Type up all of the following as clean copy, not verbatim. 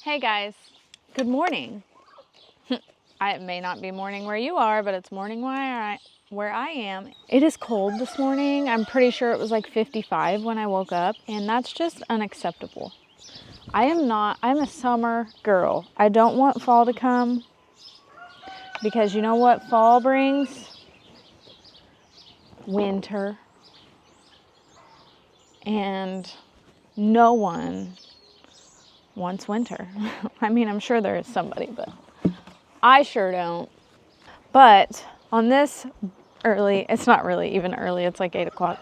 Hey guys, good morning. It may not be morning where you are, but it's morning where I am. It is cold this morning. I'm pretty sure it was like 55 when I woke up, and that's just unacceptable. I'm a summer girl. I don't want fall to come because you know what fall brings? Winter. And no one wants winter. I mean, I'm sure there is somebody, but I sure don't. But on this early, it's not really even early, it's like 8 o'clock.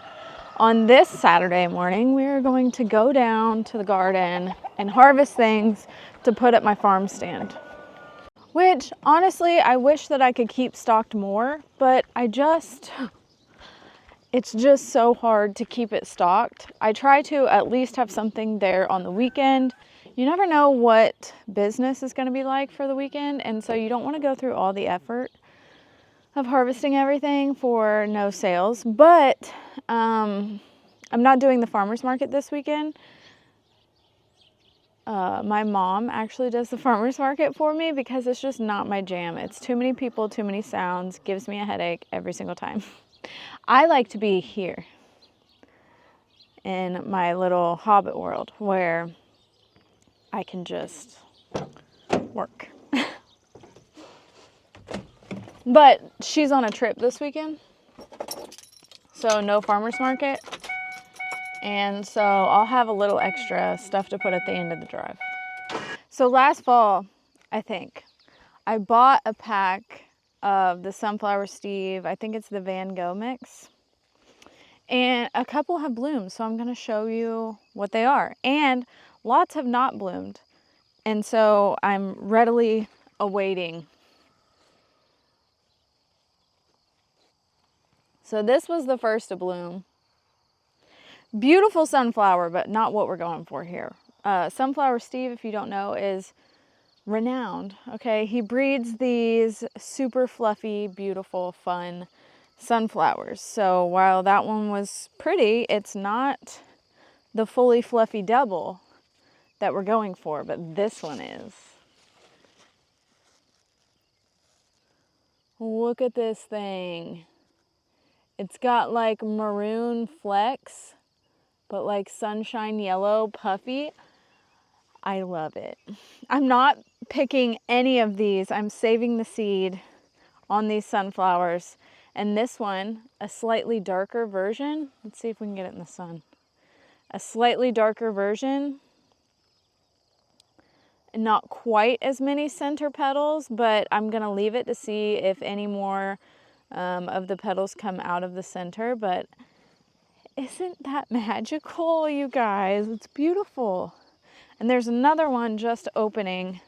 On this Saturday morning, we are going to go down to the garden and harvest things to put at my farm stand. Which, honestly, I wish that I could keep stocked more, but it's just so hard to keep it stocked. I try to at least have something there on the weekend. You never know what business is going to be like for the weekend, and so you don't want to go through all the effort of harvesting everything for no sales. But I'm not doing the farmer's market this weekend. My mom actually does the farmer's market for me because it's just not my jam. It's too many people, too many sounds, gives me a headache every single time. I like to be here in my little hobbit world where I can just work. But she's on a trip this weekend, so no farmer's market. And so I'll have a little extra stuff to put at the end of the drive. So last fall, I think, I bought a pack of the Sunflower Steve. I think it's the Van Gogh mix. And a couple have bloomed, so I'm going to show you what they are. And lots have not bloomed. And so I'm readily awaiting. So this was the first to bloom. Beautiful sunflower, but not what we're going for here. Sunflower Steve, if you don't know, is renowned. Okay, he breeds these super fluffy, beautiful, fun sunflowers. So while that one was pretty, it's not the fully fluffy double that we're going for, but this one is. Look at this thing. It's got like maroon flecks, but like sunshine yellow, puffy. I love it. I'm not picking any of these. I'm saving the seed on these sunflowers. And this one, a slightly darker version. Let's see if we can get it in the sun. A slightly darker version. Not quite as many center petals, but I'm going to leave it to see if any more of the petals come out of the center. But isn't that magical, you guys? It's beautiful. And there's another one just opening.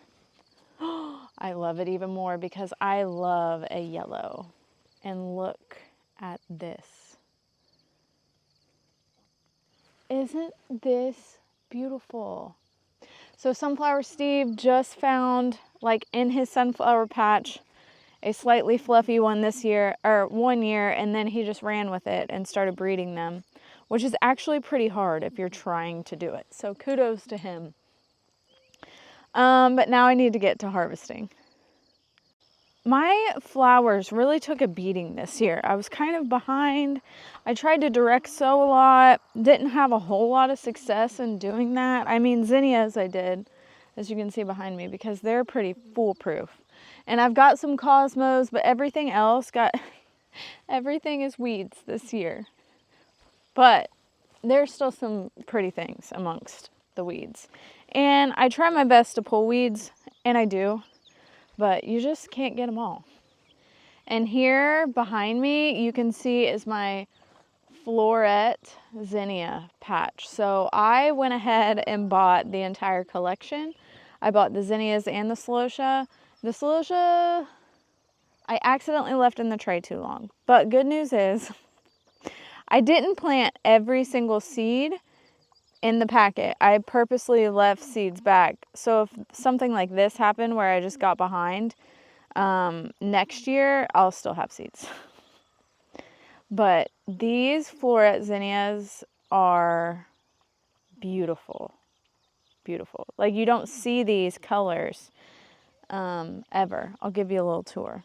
I love it even more because I love a yellow. And look at this. Isn't this beautiful? So Sunflower Steve just found, like in his sunflower patch, a slightly fluffy one this year, or 1 year, and then he just ran with it and started breeding them, which is actually pretty hard if you're trying to do it. So kudos to him. But now I need to get to harvesting. My flowers really took a beating this year. I was kind of behind. I tried to direct sow a lot. Didn't have a whole lot of success in doing that. I mean, zinnias I did, as you can see behind me, because they're pretty foolproof. And I've got some cosmos, but everything else everything is weeds this year. But there's still some pretty things amongst the weeds. And I try my best to pull weeds, and I do. But you just can't get them all. And here behind me, you can see is my floret zinnia patch. So I went ahead and bought the entire collection. I bought the zinnias and the celosia. The celosia, I accidentally left in the tray too long. But good news is, I didn't plant every single seed in the packet. I purposely left seeds back. So if something like this happened where I just got behind, next year I'll still have seeds. But these floret zinnias are beautiful. beautiful. Like, you don't see these colors ever. I'll give you a little tour.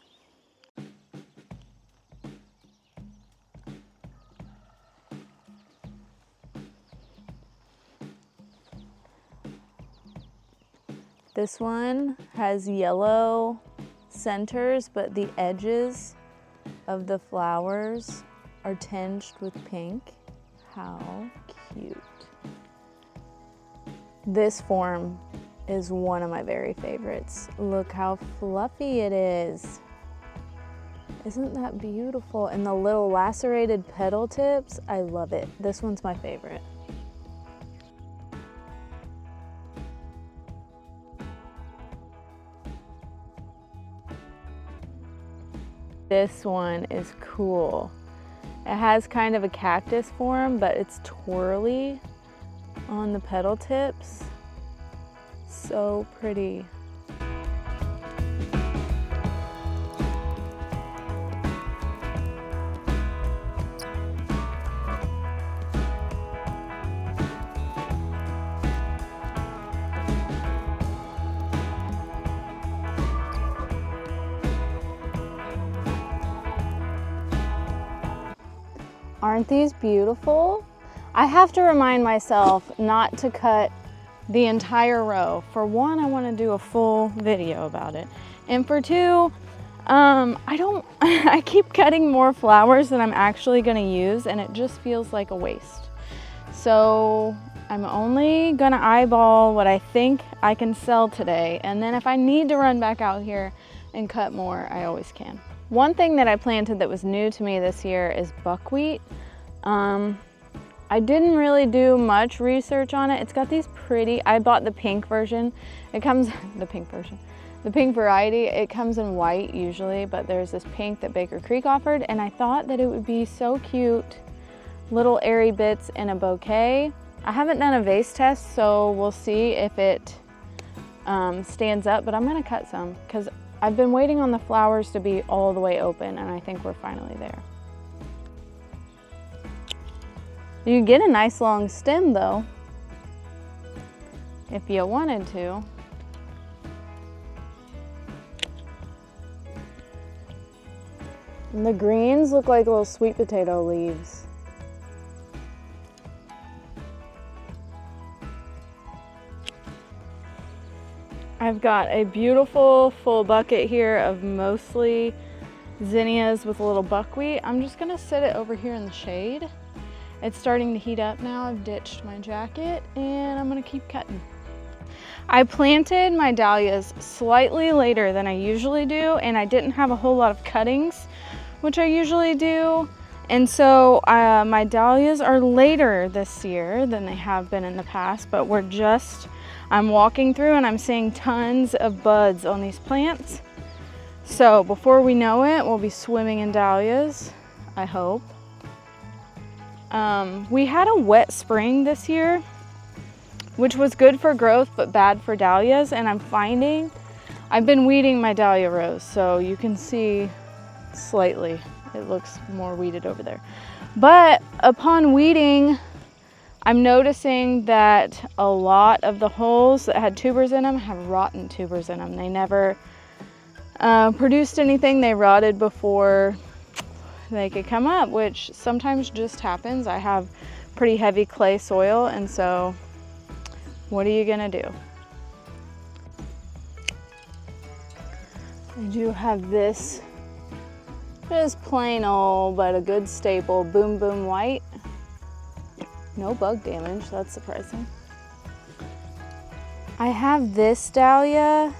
This one has yellow centers, but the edges of the flowers are tinged with pink. How cute. This form is one of my very favorites. Look how fluffy it is. Isn't that beautiful? And the little lacerated petal tips, I love it. This one's my favorite. This one is cool. It has kind of a cactus form, but it's twirly on the petal tips. So pretty. Aren't these beautiful? I have to remind myself not to cut the entire row. For one, I want to do a full video about it. And for two, I keep cutting more flowers than I'm actually going to use, and it just feels like a waste. So I'm only going to eyeball what I think I can sell today. And then if I need to run back out here and cut more, I always can. One thing that I planted that was new to me this year is buckwheat. I didn't really do much research on it. It's got these pretty, I bought the pink version. It comes, the pink variety. It comes in white usually, but there's this pink that Baker Creek offered, and I thought that it would be so cute. Little airy bits in a bouquet. I haven't done a vase test, so we'll see if it stands up, but I'm gonna cut some because I've been waiting on the flowers to be all the way open, and I think we're finally there. You get a nice long stem though, if you wanted to. And the greens look like little sweet potato leaves. I've got a beautiful full bucket here of mostly zinnias with a little buckwheat. I'm just gonna sit it over here in the shade. It's starting to heat up now. I've ditched my jacket and I'm gonna keep cutting. I planted my dahlias slightly later than I usually do, and I didn't have a whole lot of cuttings, which I usually do. And so my dahlias are later this year than they have been in the past, but I'm walking through and I'm seeing tons of buds on these plants. So before we know it, we'll be swimming in dahlias, I hope. We had a wet spring this year, which was good for growth but bad for dahlias, and I've been weeding my dahlia rows, so you can see slightly it looks more weeded over there. But upon weeding, I'm noticing that a lot of the holes that had tubers in them have rotten tubers in them. They never produced anything. They rotted before they could come up, which sometimes just happens. I have pretty heavy clay soil, and so what are you gonna do? I do have this just plain old but a good staple Boom Boom White. No bug damage, that's surprising. I have this dahlia,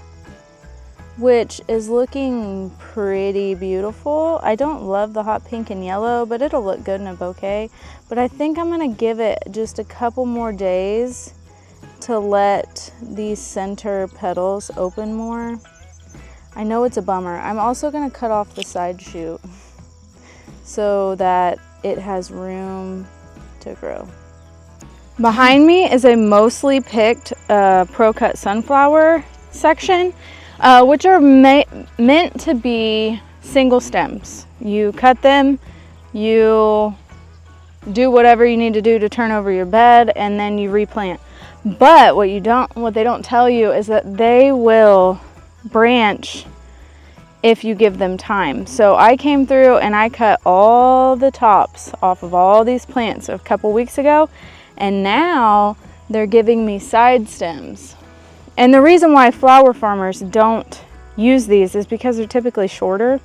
which is looking pretty beautiful. I don't love the hot pink and yellow, but it'll look good in a bouquet. But I think I'm gonna give it just a couple more days to let these center petals open more. I know it's a bummer. I'm also gonna cut off the side shoot so that it has room to grow. Behind me is a mostly picked pro-cut sunflower section, which are meant to be single stems. You cut them, you do whatever you need to do to turn over your bed, and then you replant. But what they don't tell you is that they will branch if you give them time. So I came through and I cut all the tops off of all these plants a couple weeks ago, and now they're giving me side stems. And the reason why flower farmers don't use these is because they're typically shorter.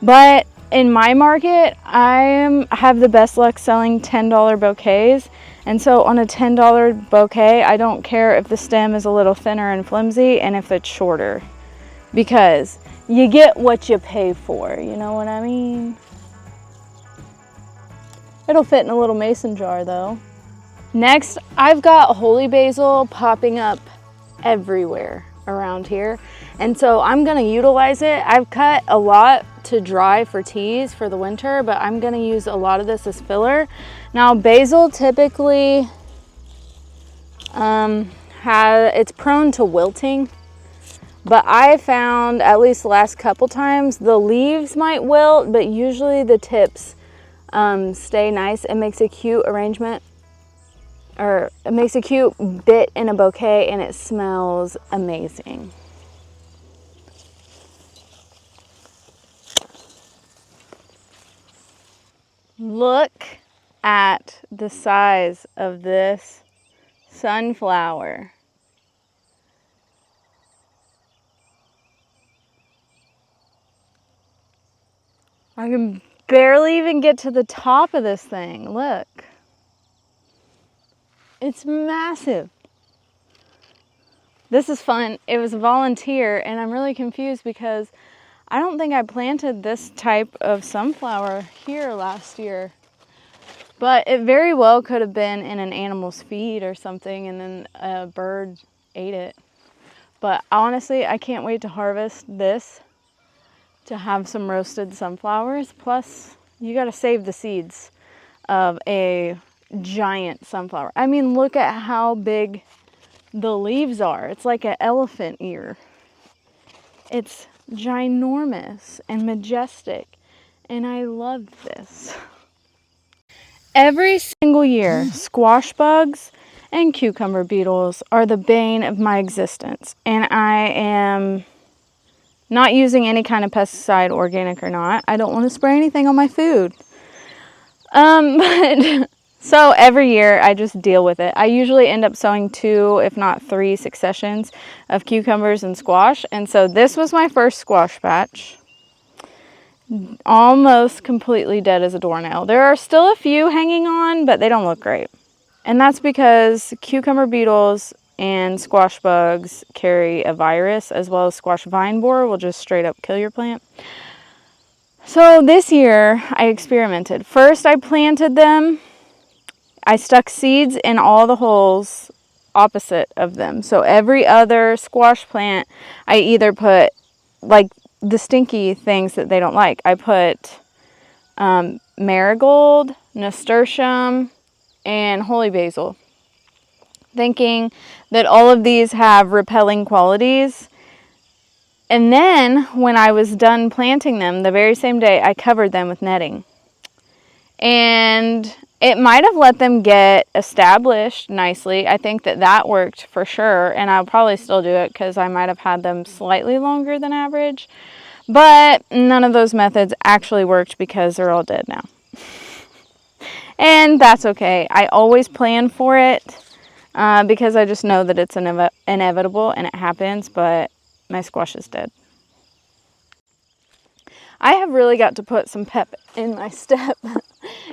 But in my market, I have the best luck selling $10 bouquets. And so on a $10 bouquet, I don't care if the stem is a little thinner and flimsy and if it's shorter, because you get what you pay for, you know what I mean? It'll fit in a little mason jar though. Next, I've got holy basil popping up everywhere around here. And so I'm gonna utilize it. I've cut a lot to dry for teas for the winter, but I'm gonna use a lot of this as filler. Now basil typically it's prone to wilting, but I found, at least the last couple times, the leaves might wilt, but usually the tips stay nice. It makes a cute arrangement, or it makes a cute bit in a bouquet, and it smells amazing. Look at the size of this sunflower. I can barely even get to the top of this thing. Look. It's massive. This is fun. It was a volunteer, and I'm really confused because I don't think I planted this type of sunflower here last year. But it very well could have been in an animal's feed or something, and then a bird ate it. But honestly, I can't wait to harvest this to have some roasted sunflowers. Plus, you got to save the seeds of a giant sunflower. I mean, look at how big the leaves are. It's like an elephant ear. It's ginormous and majestic, and I love this. Every single year, squash bugs and cucumber beetles are the bane of my existence, and I am not using any kind of pesticide, organic or not. I don't want to spray anything on my food. But so every year I just deal with it. I usually end up sowing 2, if not 3 successions of cucumbers and squash. And so this was my first squash patch. Almost completely dead as a doornail. There are still a few hanging on, but they don't look great. And that's because cucumber beetles and squash bugs carry a virus, as well as squash vine borer will just straight up kill your plant. So this year I experimented. First I planted them. I stuck seeds in all the holes opposite of them. So every other squash plant, I either put, like the stinky things that they don't like, I put marigold, nasturtium, and holy basil, thinking that all of these have repelling qualities. And then when I was done planting them, the very same day, I covered them with netting. And it might have let them get established nicely. I think that that worked for sure, and I'll probably still do it because I might have had them slightly longer than average. But none of those methods actually worked because they're all dead now. And that's okay. I always plan for it because I just know that it's inevitable and it happens, but my squash is dead. I have really got to put some pep in my step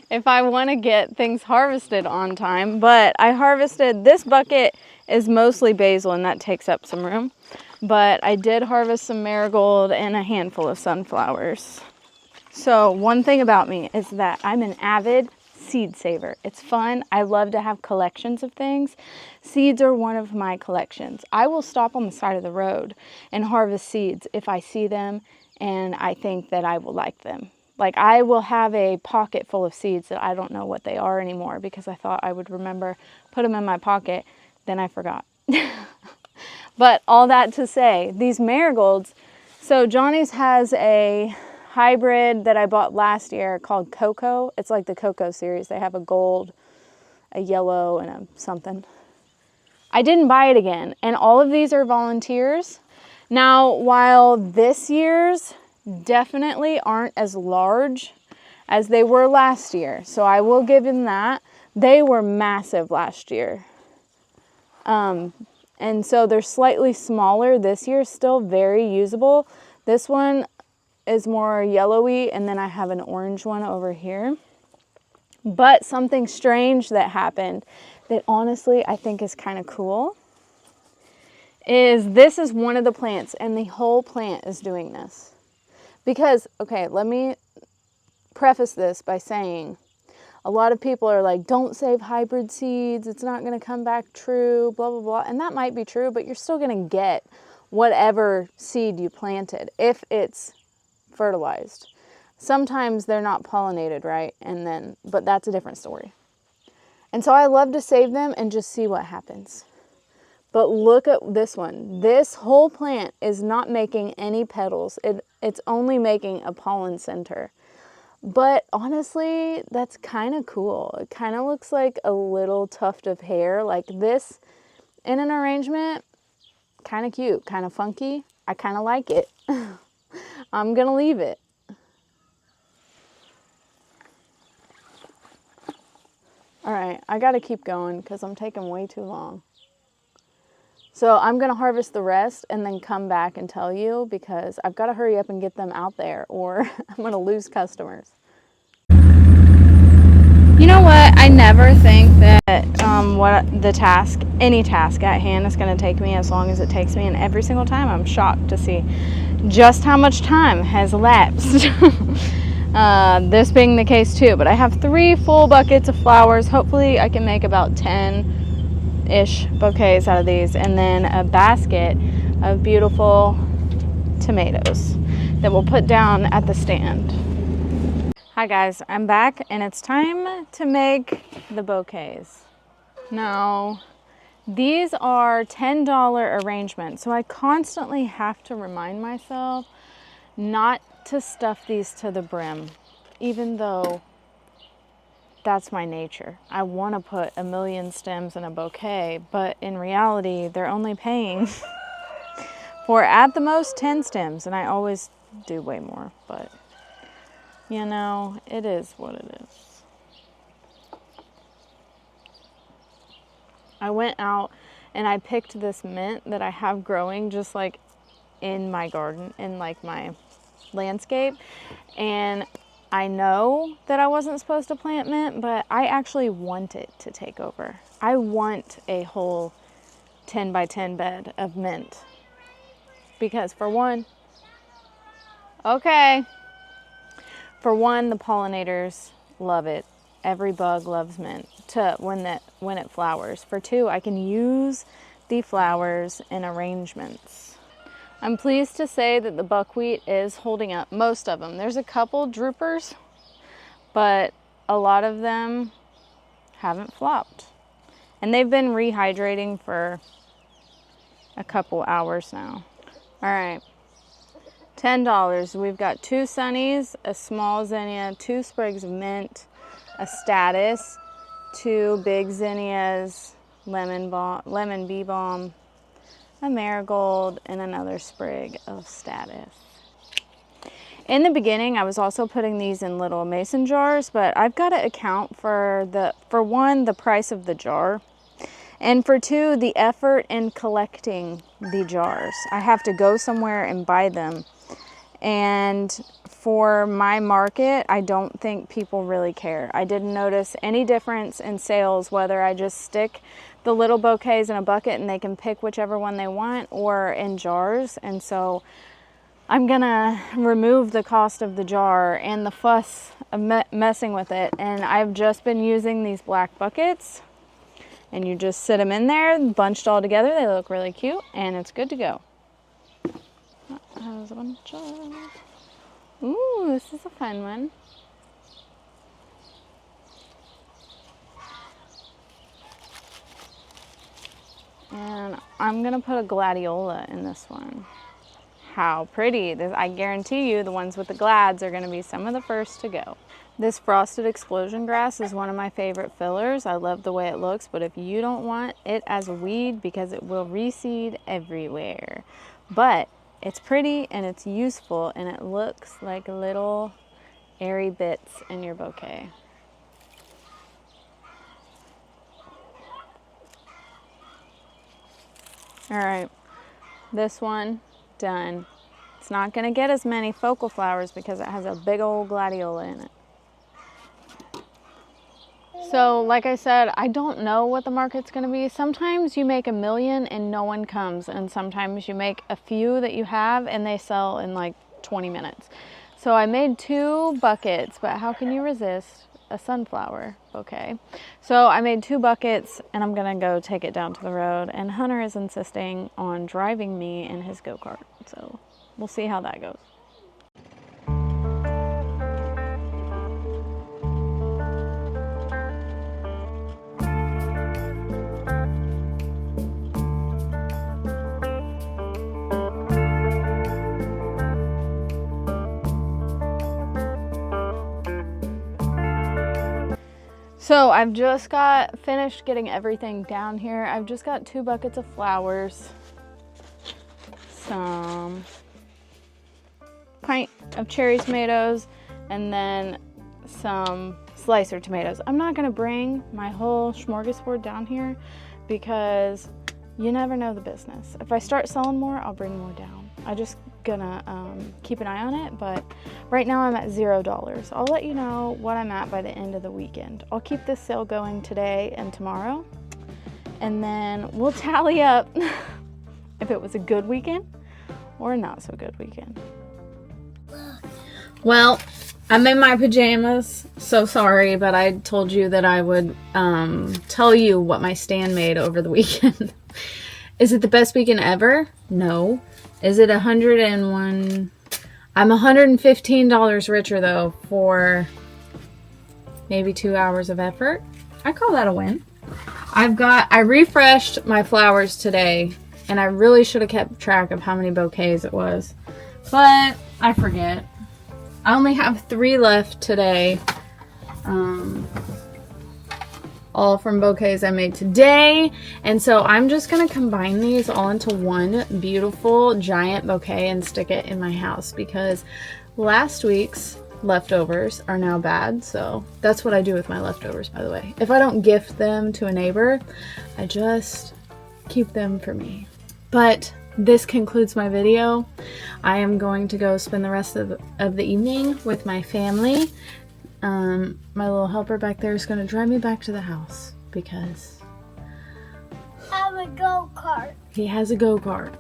if I want to get things harvested on time. But I harvested, this bucket is mostly basil and that takes up some room. But I did harvest some marigold and a handful of sunflowers. So one thing about me is that I'm an avid seed saver. It's fun. I love to have collections of things. Seeds are one of my collections. I will stop on the side of the road and harvest seeds if I see them and I think that I will like them. Like, I will have a pocket full of seeds that I don't know what they are anymore because I thought I would remember, put them in my pocket, then I forgot. But all that to say, these marigolds, so Johnny's has a hybrid that I bought last year called Cocoa. It's like the Cocoa series. They have a gold, a yellow, and a something. I didn't buy it again. And all of these are volunteers. Now, while this year's definitely aren't as large as they were last year, so I will give them that. They were massive last year. And so they're slightly smaller this year, still very usable. This one is more yellowy, and then I have an orange one over here. But something strange that happened that honestly I think is kind of cool is this is one of the plants, and the whole plant is doing this. Because, okay, let me preface this by saying a lot of people are like, don't save hybrid seeds, it's not going to come back true, blah, blah, blah. And that might be true, but you're still going to get whatever seed you planted if it's fertilized. Sometimes they're not pollinated, right? But that's a different story. And so I love to save them and just see what happens. But look at this one. This whole plant is not making any petals. It's only making a pollen center. But honestly, that's kind of cool. It kind of looks like a little tuft of hair like this in an arrangement. Kind of cute, kind of funky. I kind of like it. I'm going to leave it. All right, I got to keep going because I'm taking way too long. So I'm going to harvest the rest and then come back and tell you because I've got to hurry up and get them out there or I'm going to lose customers. You know what? I never think that any task at hand is going to take me as long as it takes me. And every single time I'm shocked to see just how much time has elapsed. This being the case too. But I have 3 full buckets of flowers. Hopefully I can make about 10-ish bouquets out of these, and then a basket of beautiful tomatoes that we'll put down at the stand. Hi guys, I'm back and it's time to make the bouquets. Now, these are $10 arrangements, so I constantly have to remind myself not to stuff these to the brim, even though that's my nature. I want to put 1,000,000 stems in a bouquet, but in reality, they're only paying for at the most 10 stems, and I always do way more, but you know, it is what it is. I went out and I picked this mint that I have growing just like in my garden, in like my landscape, and I know that I wasn't supposed to plant mint, but I actually want it to take over. I want a whole 10 by 10 bed of mint. Because for one, the pollinators love it. Every bug loves mint when it flowers. For 2, I can use the flowers in arrangements. I'm pleased to say that the buckwheat is holding up, most of them. There's a couple droopers, but a lot of them haven't flopped. And they've been rehydrating for a couple hours now. All right, $10. We've got 2 sunnies, a small zinnia, 2 sprigs of mint, a status, 2 big zinnias, lemon bee balm, a marigold, and another sprig of status. In the beginning, I was also putting these in little mason jars, but I've got to account for one, the price of the jar, and for 2, the effort in collecting the jars. I have to go somewhere and buy them. And for my market, I don't think people really care. I didn't notice any difference in sales, whether I just stick the little bouquets in a bucket and they can pick whichever one they want, or in jars. And so I'm gonna remove the cost of the jar and the fuss of messing with it. And I've just been using these black buckets, and you just sit them in there, bunched all together. They look really cute, and it's good to go. Has a bunch of... Ooh, this is a fun one. And I'm gonna put a gladiola in this one. How pretty. I guarantee you the ones with the glads are gonna be some of the first to go. This frosted explosion grass is one of my favorite fillers. I love the way it looks, but if you don't want it as a weed, because it will reseed everywhere. But it's pretty and it's useful, and it looks like little airy bits in your bouquet. All right, this one done. It's not gonna get as many focal flowers because it has a big old gladiola in it. So like I said, I don't know what the market's gonna be. Sometimes you make 1 million and no one comes, and sometimes you make a few that you have and they sell in like 20 minutes. So I made 2 buckets, but how can you resist a sunflower bouquet? So I made 2 buckets and I'm gonna go take it down to the road, and Hunter is insisting on driving me in his go-kart. So we'll see how that goes. So I've just got finished getting everything down here. I've just got 2 buckets of flowers, some pint of cherry tomatoes, and then some slicer tomatoes. I'm not gonna bring my whole smorgasbord down here because you never know the business. If I start selling more, I'll bring more down. I just gonna keep an eye on it, but right now I'm at $0. I'll let you know what I'm at by the end of the weekend. I'll keep this sale going today and tomorrow, and then we'll tally up if it was a good weekend or a not so good weekend. Well, I'm in my pajamas, so sorry, but I told you that I would tell you what my stand made over the weekend. Is it the best weekend ever? No. Is it 101? I'm $115 richer though for maybe 2 hours of effort. I call that a win. I refreshed my flowers today, and I really should have kept track of how many bouquets it was, but I forget. I only have 3 left today. All from bouquets I made today, and so I'm just gonna combine these all into one beautiful giant bouquet and stick it in my house, because last week's leftovers are now bad. So that's what I do with my leftovers, by the way. If I don't gift them to a neighbor, I just keep them for me. But this concludes my video. I am going to go spend the rest of the evening with my family. My little helper back there is going to drive me back to the house because I have a go-kart. He has a go-kart.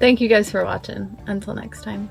Thank you guys for watching. Until next time.